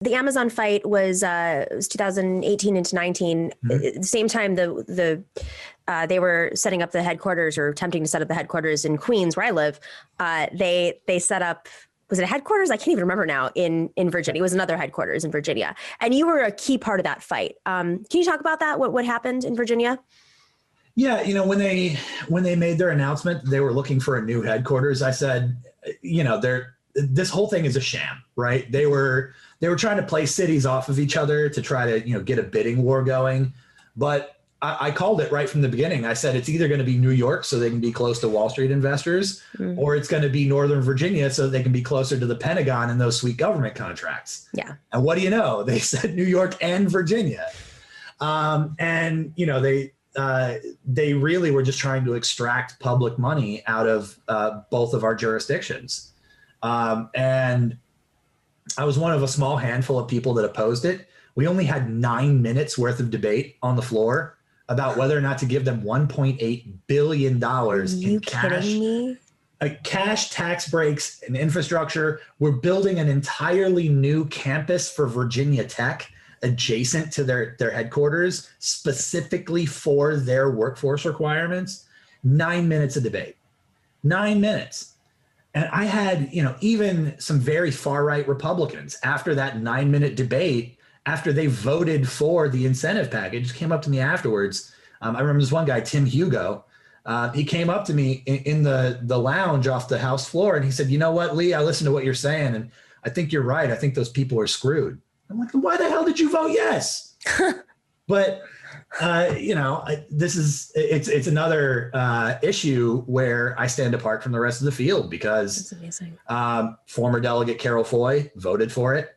The Amazon fight was, it was 2018 into 19. At the same time, they were setting up the headquarters or attempting to set up the headquarters in Queens, where I live. They set up, was it a headquarters? I can't even remember now, in Virginia. It was another headquarters in Virginia. And you were a key part of that fight. Can you talk about that? What happened in Virginia? Yeah, when they made their announcement, they were looking for a new headquarters. I said, this whole thing is a sham, right? They were trying to play cities off of each other to try to, get a bidding war going. But I called it right from the beginning. I said, it's either going to be New York so they can be close to Wall Street investors, or it's going to be Northern Virginia so they can be closer to the Pentagon and those sweet government contracts. Yeah. And what do you know? They said New York and Virginia. They really were just trying to extract public money out of both of our jurisdictions. And I was one of a small handful of people that opposed it. We only had 9 minutes worth of debate on the floor about whether or not to give them $1.8 billion in cash. Kidding me? Cash tax breaks and infrastructure. We're building an entirely new campus for Virginia Tech adjacent to their headquarters, specifically for their workforce requirements. 9 minutes of debate. 9 minutes. And I had, even some very far-right Republicans after that 9-minute debate, after they voted for the incentive package, came up to me afterwards. I remember this one guy, Tim Hugo. He came up to me in the lounge off the House floor, and he said, "You know what, Lee, I listened to what you're saying, and I think you're right. I think those people are screwed." I'm like, "Why the hell did you vote yes?" But it's another issue where I stand apart from the rest of the field because former Delegate Carol Foy voted for it.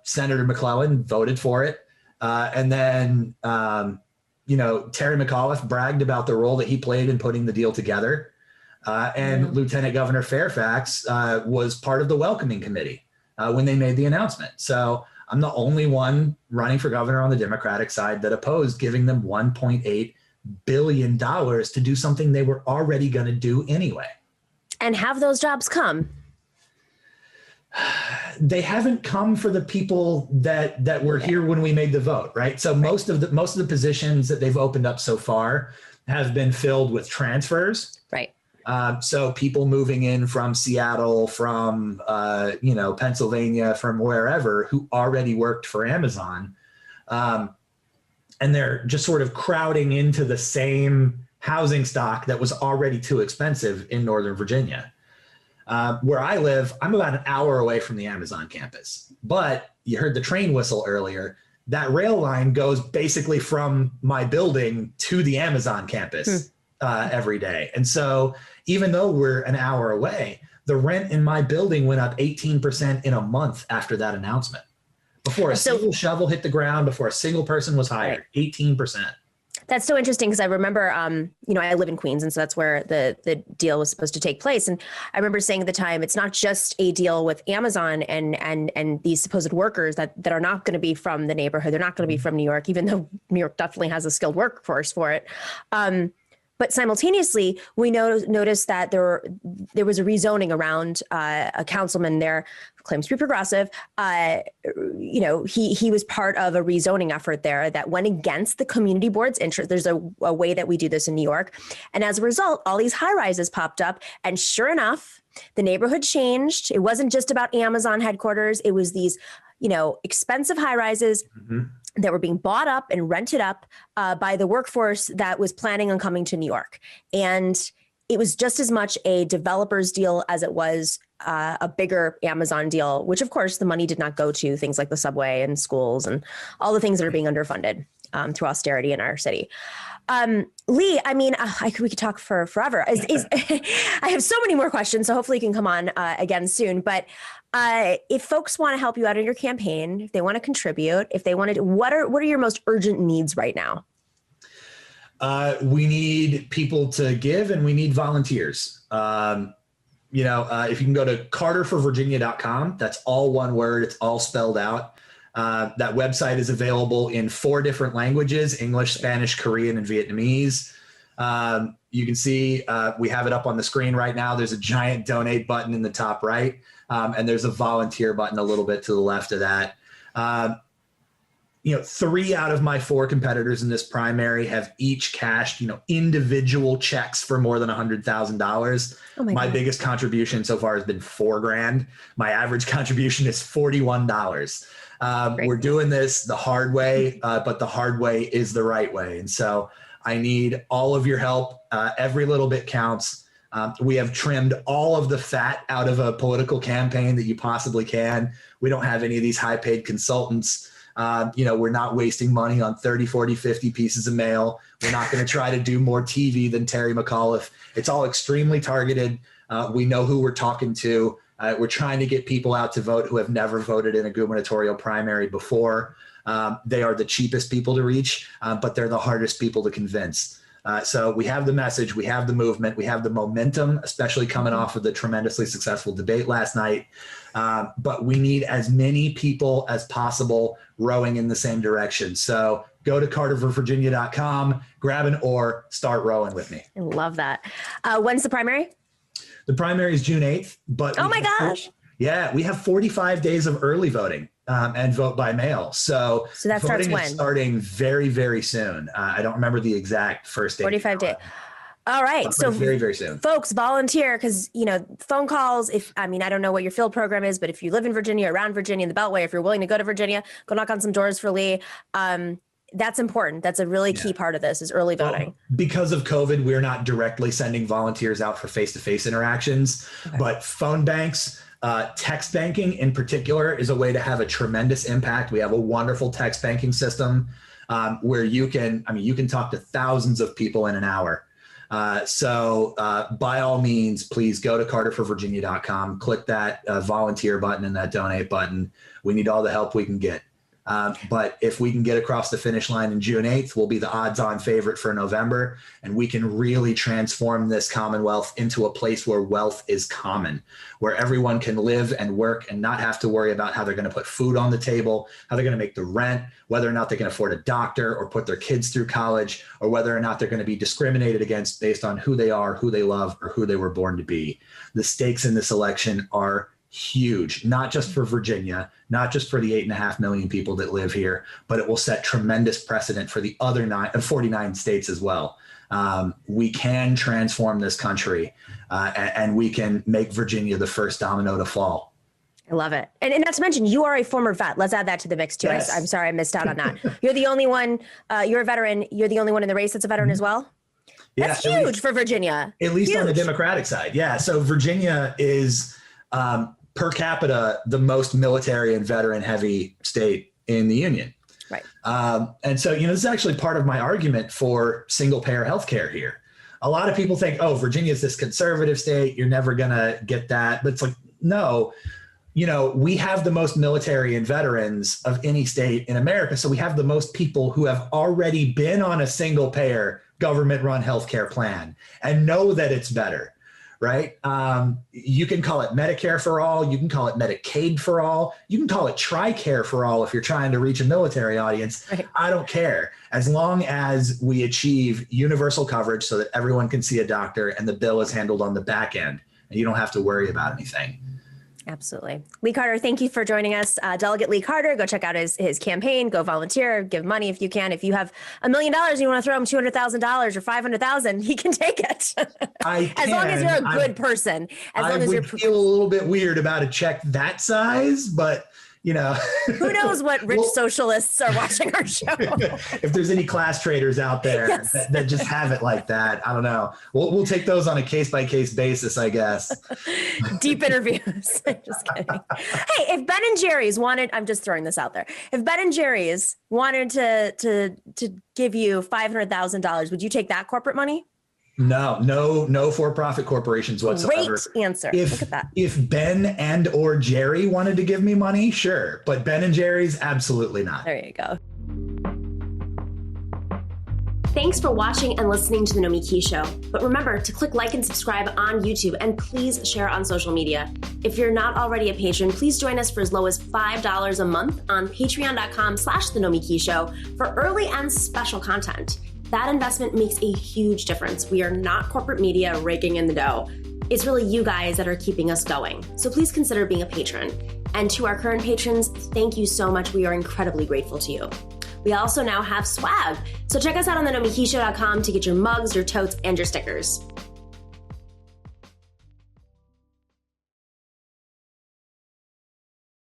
Senator McClellan voted for it. And then, Terry McAuliffe bragged about the role that he played in putting the deal together. Lieutenant Governor Fairfax was part of the welcoming committee when they made the announcement. So I'm the only one running for governor on the Democratic side that opposed giving them $1.8 billion to do something they were already going to do anyway. And have those jobs come? They haven't come for the people that were here when we made the vote, right? So most of the positions that they've opened up so far have been filled with transfers. Right. So people moving in from Seattle, from Pennsylvania, from wherever, who already worked for Amazon, and they're just sort of crowding into the same housing stock that was already too expensive in Northern Virginia. Where I live, I'm about an hour away from the Amazon campus, but you heard the train whistle earlier. That rail line goes basically from my building to the Amazon campus every day. And so even though we're an hour away, the rent in my building went up 18% in a month after that announcement. Before a single shovel hit the ground, before a single person was hired, 18%. That's so interesting because I remember, I live in Queens, and so that's where the deal was supposed to take place. And I remember saying at the time, it's not just a deal with Amazon and these supposed workers that are not going to be from the neighborhood. They're not going to be from New York, even though New York definitely has a skilled workforce for it. But simultaneously, we noticed that there was a rezoning around a councilman there who claims to be progressive. He was part of a rezoning effort there that went against the community board's interest. There's a way that we do this in New York. And as a result, all these high rises popped up. And sure enough, the neighborhood changed. It wasn't just about Amazon headquarters. It was these, expensive high rises that were being bought up and rented up by the workforce that was planning on coming to New York. And it was just as much a developer's deal as it was a bigger Amazon deal, which of course the money did not go to things like the subway and schools and all the things that are being underfunded through austerity in our city. Lee, we could talk for forever. I have so many more questions, so hopefully you can come on again soon. But if folks want to help you out in your campaign, if they want to contribute, if they want to, what are your most urgent needs right now? We need people to give, and we need volunteers. If you can go to carterforvirginia.com, that's all one word. It's all spelled out. That website is available in 4 different languages: English, Spanish, Korean, and Vietnamese. You can see we have it up on the screen right now. There's a giant donate button in the top right, and there's a volunteer button a little bit to the left of that. 3 out of my 4 competitors in this primary have each cashed, individual checks for more than $100,000. Oh my biggest contribution so far has been $4,000. My average contribution is $41. We're doing this the hard way, but the hard way is the right way. And so I need all of your help. Every little bit counts. We have trimmed all of the fat out of a political campaign that you possibly can. We don't have any of these high paid consultants. We're not wasting money on 30, 40, 50 pieces of mail. We're not going to try to do more TV than Terry McAuliffe. It's all extremely targeted. We know who we're talking to. We're trying to get people out to vote who have never voted in a gubernatorial primary before. They are the cheapest people to reach, but they're the hardest people to convince. So we have the message, we have the movement, we have the momentum, especially coming off of the tremendously successful debate last night. But we need as many people as possible rowing in the same direction. So go to carterforvirginia.com, grab an oar, start rowing with me. I love that. When's the primary? The primary is June 8th. But oh my gosh. We have 45 days of early voting and vote by mail. So that starts when? Starting very, very soon. I don't remember the exact first date. 45 days. All right. So very, very soon. Folks, volunteer because, phone calls. I don't know what your field program is, but if you live in Virginia, around Virginia, in the Beltway, if you're willing to go to Virginia, go knock on some doors for Lee. That's important. That's a really key part of this is early voting. Well, because of COVID, we're not directly sending volunteers out for face-to-face interactions, but phone banks, text banking in particular is a way to have a tremendous impact. We have a wonderful text banking system where you can talk to thousands of people in an hour. So by all means, please go to carterforvirginia.com, click that volunteer button and that donate button. We need all the help we can get. But if we can get across the finish line in June 8th, we'll be the odds-on favorite for November, and we can really transform this Commonwealth into a place where wealth is common, where everyone can live and work and not have to worry about how they're going to put food on the table, how they're going to make the rent, whether or not they can afford a doctor or put their kids through college, or whether or not they're going to be discriminated against based on who they are, who they love, or who they were born to be. The stakes in this election are huge, not just for Virginia, not just for the 8.5 million people that live here, but it will set tremendous precedent for the other 49 states as well. We can transform this country and we can make Virginia the first domino to fall. I love it. And not to mention, you are a former vet. Let's add that to the mix too. Yes. I'm sorry I missed out on that. You're the only one, you're a veteran. You're the only one in the race that's a veteran as well? That's huge for Virginia. At least on the Democratic side. Yeah. So Virginia is per capita the most military and veteran heavy state in the union. Right. And so, this is actually part of my argument for single payer healthcare here. A lot of people think, oh, Virginia is this conservative state, you're never going to get that. But it's like, no, we have the most military and veterans of any state in America. So we have the most people who have already been on a single payer government run healthcare plan and know that it's better. Right? You can call it Medicare for all. You can call it Medicaid for all. You can call it TRICARE for all if you're trying to reach a military audience. Right. I don't care. As long as we achieve universal coverage so that everyone can see a doctor and the bill is handled on the back end and you don't have to worry about anything. Absolutely. Lee Carter, thank you for joining us. Delegate Lee Carter, go check out his campaign, go volunteer, give money if you can. If you have $1 million and you want to throw him $200,000 or $500,000, he can take it. As long as you're a good person. I would feel a little bit weird about a check that size, but who knows what rich socialists are watching our show. If there's any class traders out there that just have it like that, I don't know. We'll take those on a case-by-case basis, I guess. Deep interviews. Just kidding. Hey, if Ben and Jerry's wanted, I'm just throwing this out there. If Ben and Jerry's wanted to give you $500,000, would you take that corporate money? No for-profit corporations whatsoever. Great answer. Look at that. If Ben and or Jerry wanted to give me money, sure. But Ben and Jerry's, absolutely not. There you go. Thanks for watching and listening to The Nomiki Show. But remember to click like and subscribe on YouTube and please share on social media. If you're not already a patron, please join us for as low as $5 a month on patreon.com/The Nomiki Show for early and special content. That investment makes a huge difference. We are not corporate media raking in the dough. It's really you guys that are keeping us going. So please consider being a patron. And to our current patrons, thank you so much. We are incredibly grateful to you. We also now have swag. So check us out on the nomikishow.com to get your mugs, your totes, and your stickers.